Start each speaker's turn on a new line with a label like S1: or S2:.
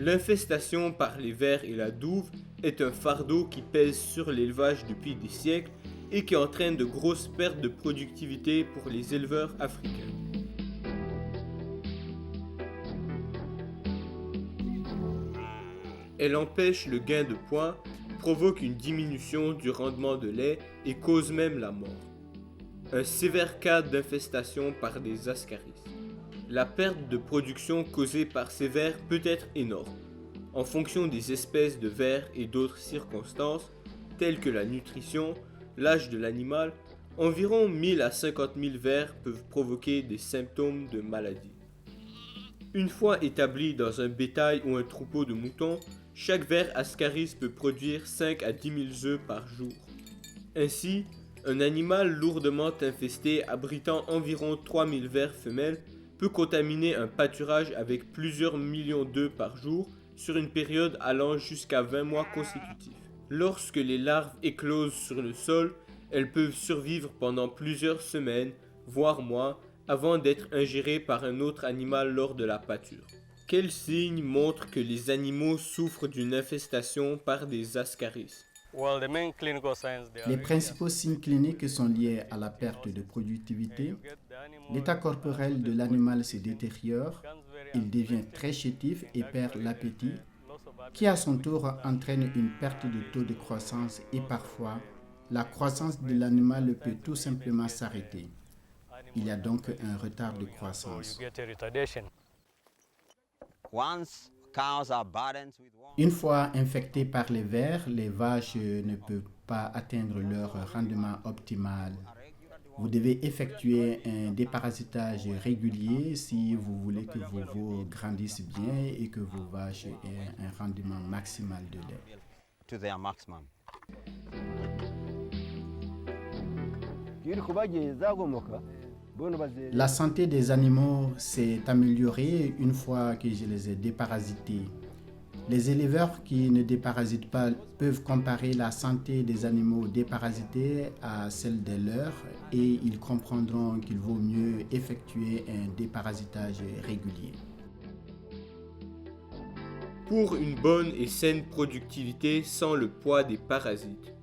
S1: L'infestation par les vers et la douve est un fardeau qui pèse sur l'élevage depuis des siècles et qui entraîne de grosses pertes de productivité pour les éleveurs africains. Elle empêche le gain de poids, provoque une diminution du rendement de lait et cause même la mort. Un sévère cas d'infestation par des ascaris. La perte de production causée par ces vers peut être énorme, en fonction des espèces de vers et d'autres circonstances, telles que la nutrition, l'âge de l'animal. Environ 1000 à 50 000 vers peuvent provoquer des symptômes de maladie. Une fois établi dans un bétail ou un troupeau de moutons, chaque ver ascaris peut produire 5 à 10 000 œufs par jour. Ainsi, un animal lourdement infesté abritant environ 3000 vers femelles peut contaminer un pâturage avec plusieurs millions d'œufs par jour sur une période allant jusqu'à 20 mois consécutifs. Lorsque les larves éclosent sur le sol, elles peuvent survivre pendant plusieurs semaines, voire mois, avant d'être ingérées par un autre animal lors de la pâture. Quels signes montrent que les animaux souffrent d'une infestation par des ascaris?
S2: Les principaux signes cliniques sont liés à la perte de productivité. L'état corporel de l'animal se détériore, il devient très chétif et perd l'appétit, qui à son tour entraîne une perte de taux de croissance et parfois la croissance de l'animal peut tout simplement s'arrêter. Il y a donc un retard de croissance. Une fois infectées par les vers, les vaches ne peuvent pas atteindre leur rendement optimal. Vous devez effectuer un déparasitage régulier si vous voulez que vos veaux grandissent bien et que vos vaches aient un rendement maximal de lait. La santé des animaux s'est améliorée une fois que je les ai déparasités. Les éleveurs qui ne déparasitent pas peuvent comparer la santé des animaux déparasités à celle des leurs et ils comprendront qu'il vaut mieux effectuer un déparasitage régulier.
S1: Pour une bonne et saine productivité sans le poids des parasites,